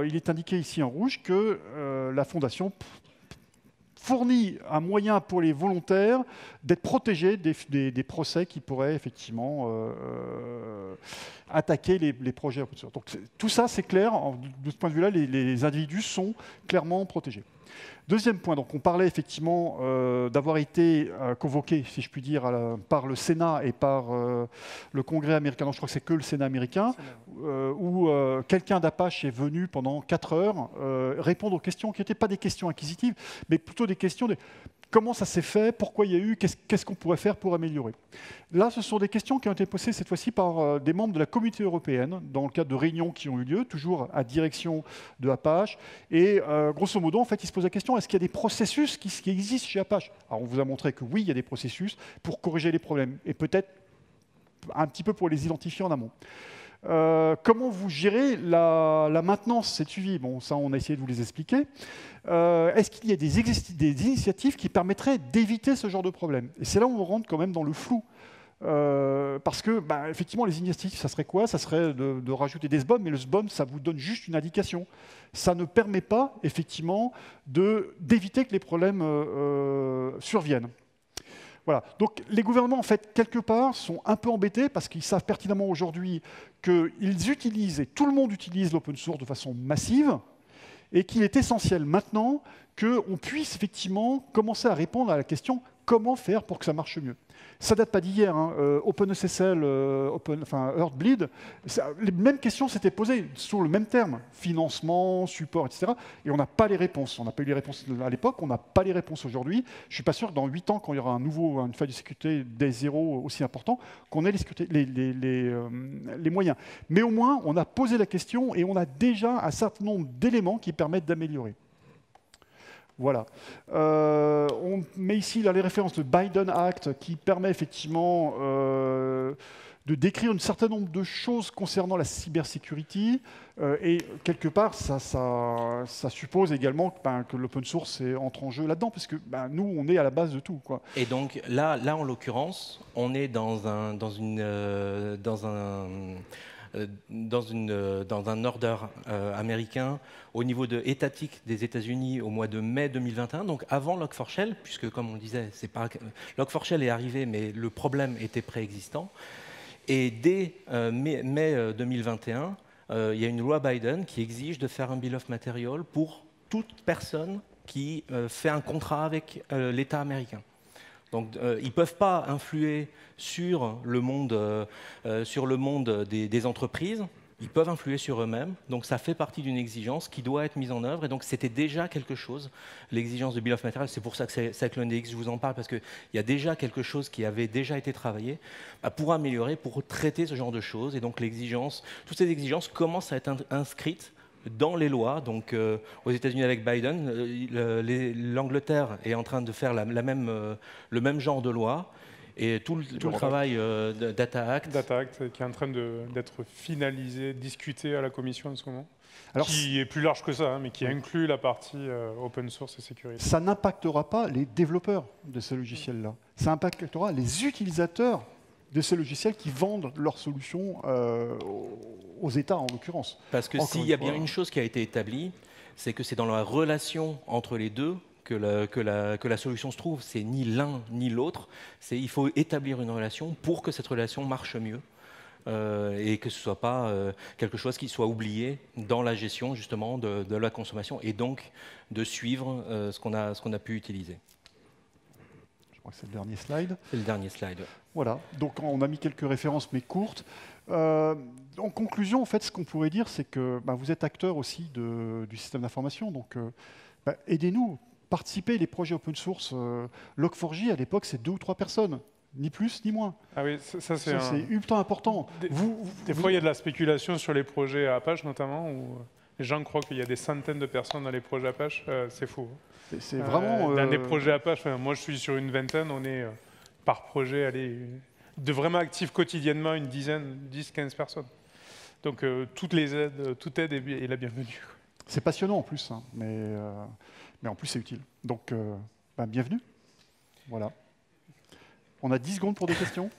il est indiqué ici en rouge que la Fondation fournit un moyen pour les volontaires d'être protégés des procès qui pourraient effectivement attaquer les projets open source. Donc tout ça, c'est clair. De ce point de vue-là, les individus sont clairement protégés. Deuxième point, donc on parlait effectivement d'avoir été convoqué, si je puis dire, par le Sénat et par le Congrès américain. Non, je crois que c'est que le Sénat américain, où quelqu'un d'Apache est venu pendant 4 heures répondre aux questions qui n'étaient pas des questions inquisitives, mais plutôt des questions de comment ça s'est fait, pourquoi il y a eu, qu'est-ce qu'on pourrait faire pour améliorer. Là, ce sont des questions qui ont été posées cette fois-ci par des membres de la communauté européenne, dans le cadre de réunions qui ont eu lieu, toujours à direction de Apache. Et grosso modo, en fait, ils se posent la question, est-ce qu'il y a des processus qui existent chez Apache? Alors, on vous a montré que oui, il y a des processus pour corriger les problèmes, et peut-être un petit peu pour les identifier en amont. Comment vous gérez la maintenance, cette suivi? Bon, ça, on a essayé de vous les expliquer. Est-ce qu'il y a des initiatives qui permettraient d'éviter ce genre de problème? Et c'est là où on rentre quand même dans le flou. Parce que, effectivement, les initiatives, ça serait quoi? Ça serait de rajouter des SBOM, mais le SBOM, ça vous donne juste une indication. Ça ne permet pas, effectivement, d'éviter que les problèmes surviennent. Voilà. Donc les gouvernements, en fait, quelque part, sont un peu embêtés parce qu'ils savent pertinemment aujourd'hui qu'ils utilisent, et tout le monde utilise l'open source de façon massive, et qu'il est essentiel maintenant qu'on puisse effectivement commencer à répondre à la question comment faire pour que ça marche mieux. Ça ne date pas d'hier. Hein. OpenSSL, Heartbleed, les mêmes questions s'étaient posées sur le même terme. Financement, support, etc. Et on n'a pas les réponses. On n'a pas eu les réponses à l'époque, on n'a pas les réponses aujourd'hui. Je ne suis pas sûr que dans 8 ans, quand il y aura une faille de sécurité des zéros aussi important, qu'on ait les moyens. Mais au moins, on a posé la question et on a déjà un certain nombre d'éléments qui permettent d'améliorer. Voilà. On met ici là, les références de Biden Act qui permet effectivement de décrire un certain nombre de choses concernant la cybersécurité. Et quelque part, ça suppose également que l'open source entre en jeu là-dedans, parce que nous, on est à la base de tout, quoi. Et donc là en l'occurrence, on est dans un order américain au niveau étatique des États-Unis au mois de mai 2021, donc avant Log4Shell, puisque comme on le disait, Log4Shell est arrivé, mais le problème était préexistant. Et dès mai 2021, il y a une loi Biden qui exige de faire un bill of material pour toute personne qui fait un contrat avec l'État américain. Donc, ils ne peuvent pas influer sur le monde des entreprises, ils peuvent influer sur eux-mêmes. Donc, ça fait partie d'une exigence qui doit être mise en œuvre. Et donc, c'était déjà quelque chose, l'exigence de Bill of Materials. C'est pour ça que c'est avec le NDX, je vous en parle, parce qu'il y a déjà quelque chose qui avait déjà été travaillé pour améliorer, pour traiter ce genre de choses. Et donc, toutes ces exigences commencent à être inscrites dans les lois. Donc, aux États-Unis avec Biden, l'Angleterre est en train de faire le même genre de loi. Et tout le travail Data Act. Data Act qui est en train d'être finalisé, discuté à la Commission en ce moment. Alors, qui est plus large que ça, hein, mais qui inclut la partie open source et sécurité. Ça n'impactera pas les développeurs de ces logiciels-là. Ça impactera les utilisateurs de ces logiciels qui vendent leurs solutions aux États, en l'occurrence. Parce que s'il y a bien une chose qui a été établie, c'est que c'est dans la relation entre les deux que la solution se trouve. C'est ni l'un ni l'autre. Il faut établir une relation pour que cette relation marche mieux et que ce ne soit pas quelque chose qui soit oublié dans la gestion justement de la consommation et donc de suivre ce qu'on a pu utiliser. Je crois que c'est le dernier slide. C'est le dernier slide. Voilà, donc on a mis quelques références, mais courtes. En conclusion, en fait, ce qu'on pourrait dire, c'est que vous êtes acteur aussi du système d'information, donc aidez-nous, participez les projets open source. Log4j, à l'époque, c'est 2 ou 3 personnes. Ni plus, ni moins. Ah oui, ça c'est ultra important. Des fois, il y a de la spéculation sur les projets Apache, notamment, où les gens croient qu'il y a des centaines de personnes dans les projets Apache. C'est faux. C'est vraiment... Dans les projets Apache, moi je suis sur une vingtaine, on est par projet, de vraiment actifs quotidiennement, une dizaine, 10-15 personnes. Donc toute aide est la bienvenue. C'est passionnant en plus, hein, mais en plus c'est utile. Donc bienvenue. Voilà. On a 10 secondes pour des questions.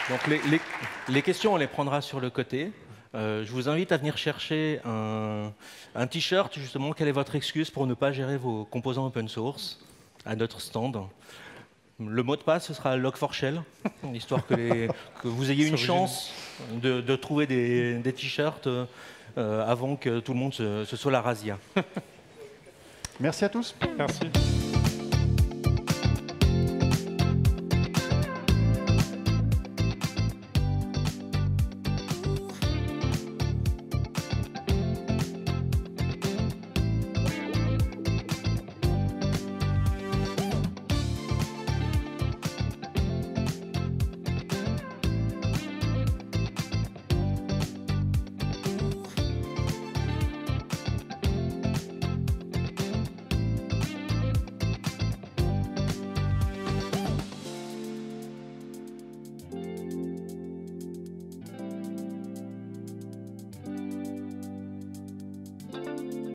Donc les questions, on les prendra sur le côté. Je vous invite à venir chercher un t-shirt, justement, quelle est votre excuse pour ne pas gérer vos composants open source à notre stand. Le mot de passe, ce sera Log4Shell, histoire que vous ayez une chance de trouver des t-shirts avant que tout le monde se soit la razzia. Merci à tous. Merci.